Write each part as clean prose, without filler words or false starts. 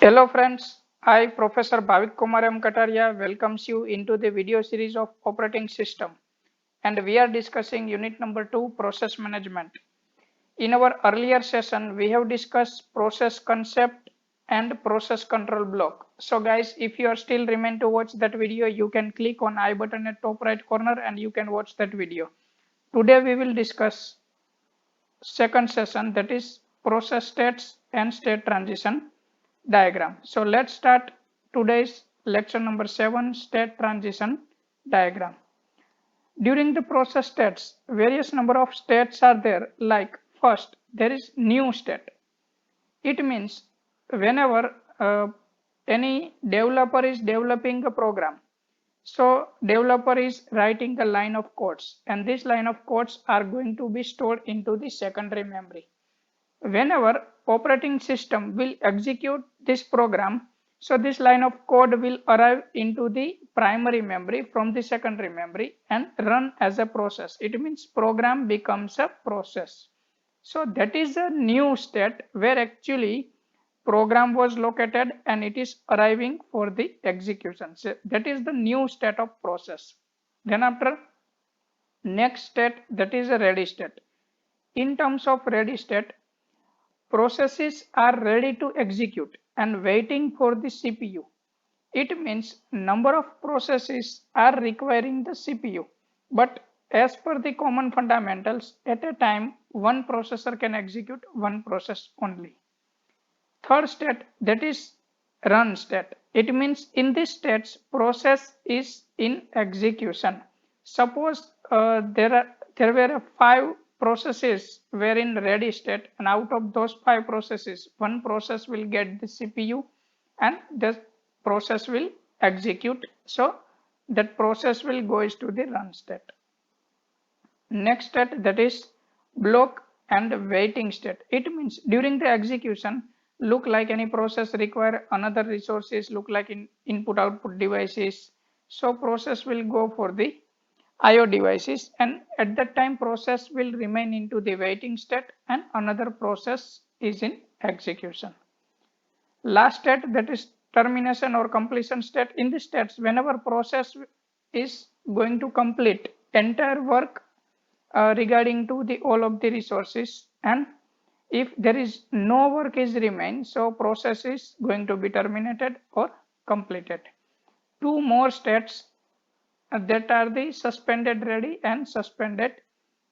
Hello friends, I Professor Bhavik Kumar M. Kataria welcomes you into the video series of operating system, and we are discussing unit number 2, process management. In our earlier session we have discussed process concept and process control block. So guys, if you are still remain to watch that video, you can click on I button at top right corner and you can watch that video. Today we will discuss second session, that is process states and state transition diagram. So let's start today's lecture number 7, state transition diagram. During the process states, various number of states are there. Like first, there is new state. It means whenever any developer is developing a program, so developer is writing a line of codes, and this line of codes are going to be stored into the secondary memory. Whenever operating system will execute this program, so this line of code will arrive into the primary memory from the secondary memory and run as a process. It means program becomes a process. So that is a new state where actually program was located and it is arriving for the execution. So that is the new state of process. Then after, next state, that is a ready state. In terms of ready state, processes are ready to execute and waiting for the CPU. It means number of processes are requiring the CPU, but as per the common fundamentals, at a time one processor can execute one process only. Third state, that is run state. It means in this state process is in execution. Suppose there were five processes were in ready state, and out of those five processes, one process will get the CPU and the process will execute. So that process will go to the run state. Next state, that is block and waiting state. It means during the execution, look like any process require another resources, look like in input output devices. So process will go for the IO devices, and at that time process will remain into the waiting state and another process is in execution. Last state, that is termination or completion state. In this states, whenever process is going to complete entire work regarding to the all of the resources, and if there is no work is remain, so process is going to be terminated or completed. Two more states that are the suspended ready and suspended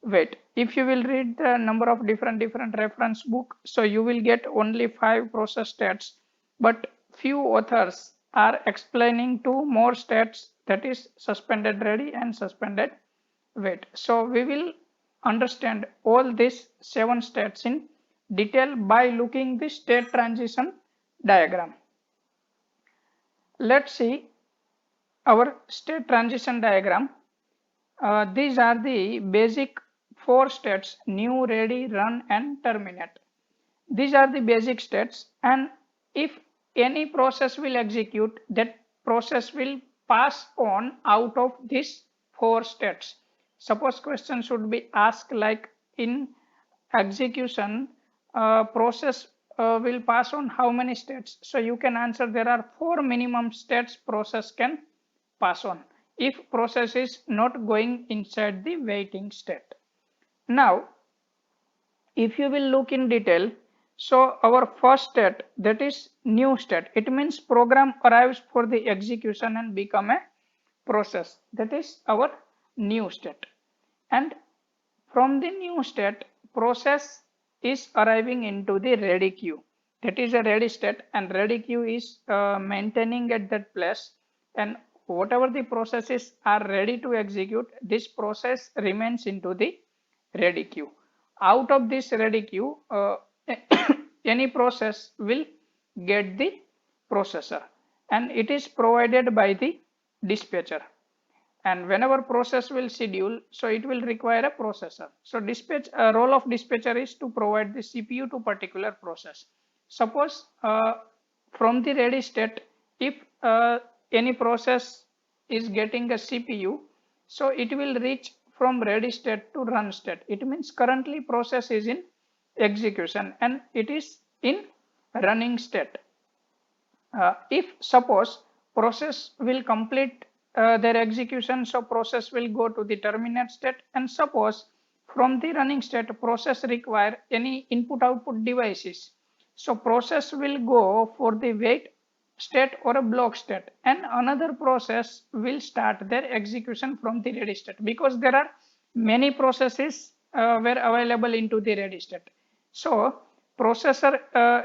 wait. If you will read the number of different reference book, so you will get only 5 process states, but few authors are explaining two more states, that is suspended ready and suspended wait. So we will understand all these 7 states in detail by looking the state transition diagram. Let's see our state transition diagram. These are the basic 4 states: new, ready, run and terminate. These are the basic states, and if any process will execute, that process will pass on out of these 4 states. Suppose question should be asked like, in execution process will pass on how many states? So you can answer there are 4 minimum states process can pass on if process is not going inside the waiting state. Now if you will look in detail, so our first state, that is new state. It means program arrives for the execution and become a process. That is our new state. And from the new state, process is arriving into the ready queue. That is a ready state, and ready queue is maintaining at that place, and whatever the processes are ready to execute, this process remains into the ready queue. Out of this ready queue, any process will get the processor, and it is provided by the dispatcher. And whenever process will schedule, so it will require a processor. So dispatch role of dispatcher is to provide the CPU to particular process. Suppose from the ready state, if any process is getting a CPU, so it will reach from ready state to run state. It means currently process is in execution and it is in running state. If suppose process will complete their execution, so process will go to the terminate state, and suppose from the running state process require any input output devices, so process will go for the wait state or a block state, and another process will start their execution from the ready state, because there are many processes were available into the ready state. So processor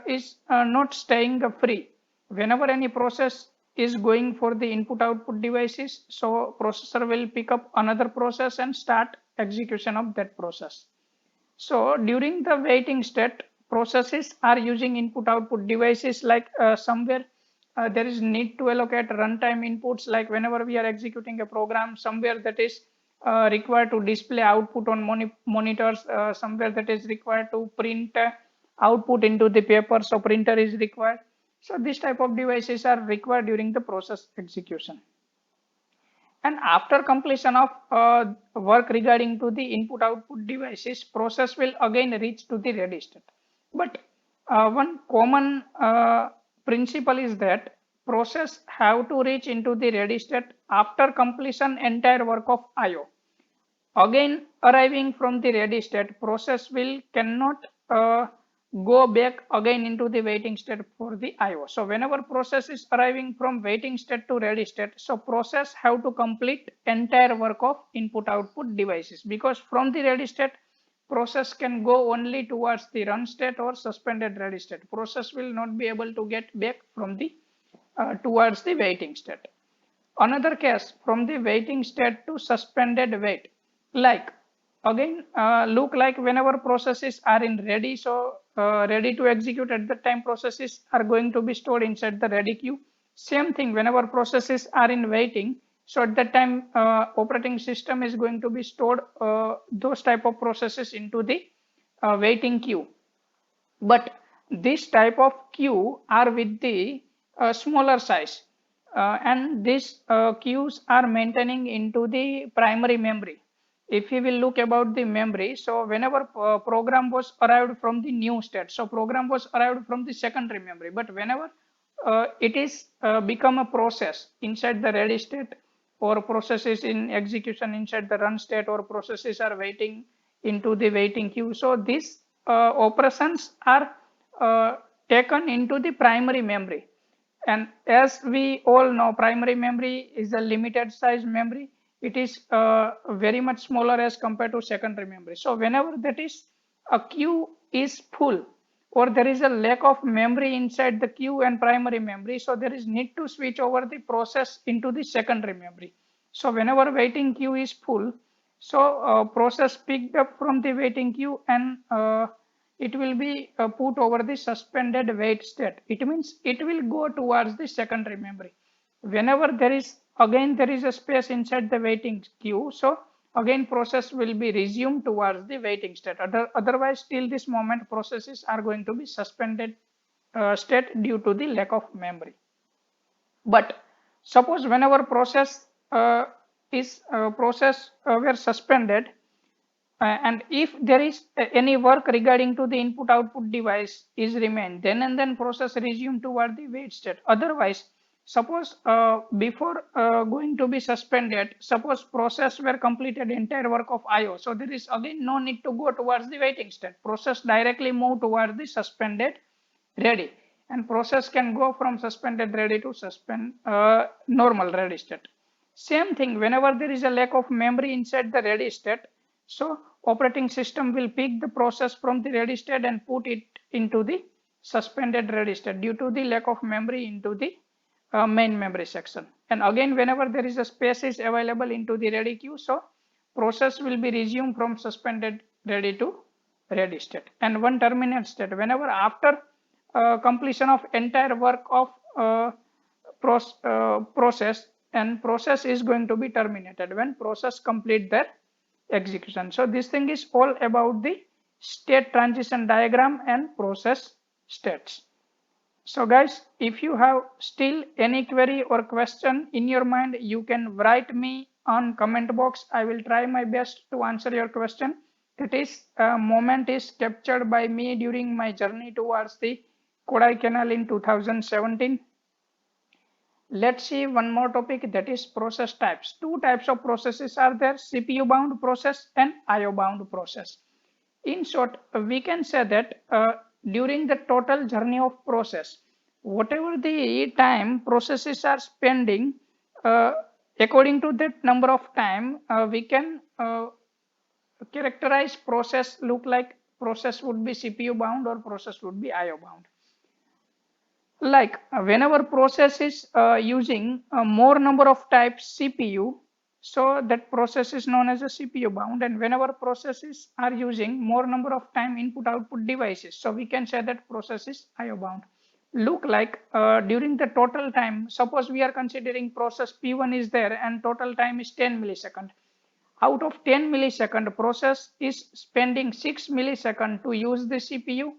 is not staying free. Whenever any process is going for the input output devices, so processor will pick up another process and start execution of that process. So during the waiting state, processes are using input output devices, like somewhere there is need to allocate runtime inputs, like whenever we are executing a program, somewhere that is required to display output on monitors, somewhere that is required to print output into the paper, so printer is required. So this type of devices are required during the process execution. And after completion of work regarding to the input output devices, process will again reach to the ready state. But one common principle is that process have to reach into the ready state after completion entire work of IO. Again arriving from the ready state, process will cannot go back again into the waiting state for the IO. So whenever process is arriving from waiting state to ready state, so process have to complete entire work of input output devices, because from the ready state process can go only towards the run state or suspended ready state. Process will not be able to get back from the towards the waiting state. Another case, from the waiting state to suspended wait, like again look like whenever processes are in ready, so ready to execute, at that time processes are going to be stored inside the ready queue. Same thing, whenever processes are in waiting, so at that time operating system is going to be stored those type of processes into the waiting queue. But this type of queue are with the smaller size, and these queues are maintaining into the primary memory. If we will look about the memory, so whenever program was arrived from the new state, so program was arrived from the secondary memory, but whenever it is become a process inside the ready state, or processes in execution inside the run state, or processes are waiting into the waiting queue, so these operations are taken into the primary memory. And as we all know, primary memory is a limited size memory. It is very much smaller as compared to secondary memory. So whenever that is a queue is full, or there is a lack of memory inside the queue and primary memory, so there is need to switch over the process into the secondary memory. So whenever waiting queue is full, so process picked up from the waiting queue, and it will be put over the suspended wait state. It means it will go towards the secondary memory. Whenever there is a space inside the waiting queue, so again process will be resumed towards the waiting state. Otherwise, till this moment processes are going to be suspended state due to the lack of memory. But suppose whenever process were suspended, and if there is any work regarding to the input output device is remain, then and then process resume toward the wait state. Otherwise, suppose before going to be suspended, suppose process were completed entire work of IO, so there is again no need to go towards the waiting state. Process directly move towards the suspended ready, and process can go from suspended ready to normal ready state. Same thing, whenever there is a lack of memory inside the ready state, so operating system will pick the process from the ready state and put it into the suspended ready state due to the lack of memory into the main memory section. And again, whenever there is a space is available into the ready queue, so process will be resumed from suspended ready to ready state. And one terminate state, whenever after completion of entire work of process, and process is going to be terminated when process complete their execution. So this thing is all about the state transition diagram and process states. So guys, if you have still any query or question in your mind, you can write me on comment box. I will try my best to answer your question. That is moment is captured by me during my journey towards the Kodaikanal in 2017. Let's see one more topic, that is process types. Two types of processes are there, CPU bound process and IO bound process. In short, we can say that during the total journey of process, whatever the time processes are spending, uh, according to that number of time, we can characterize process look like process would be CPU bound or process would be IO bound. Like whenever process is using more number of types CPU, so that process is known as a CPU bound, and whenever processes are using more number of time input output devices, so we can say that process is IO bound. Look like during the total time, suppose we are considering process P1 is there and total time is 10 millisecond. Out of 10 millisecond, process is spending 6 millisecond to use the CPU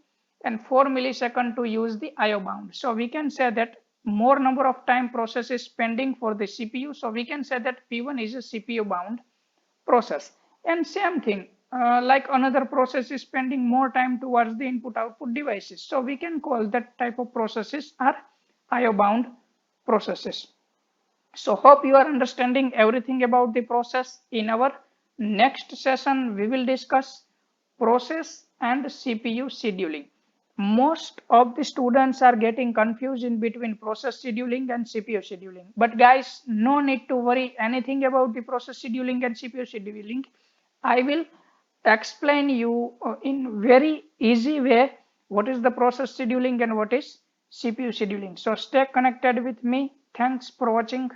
and 4 millisecond to use the IO bound. So we can say that more number of time process is spending for the CPU. So we can say that P1 is a CPU bound process. And same thing, like another process is spending more time towards the input output devices. So we can call that type of processes are IO bound processes. So hope you are understanding everything about the process. In our next session, we will discuss process and CPU scheduling. Most of the students are getting confused in between process scheduling and CPU scheduling. But guys, no need to worry anything about the process scheduling and CPU scheduling. I will explain you in very easy way what is the process scheduling and what is CPU scheduling. So stay connected with me. Thanks for watching.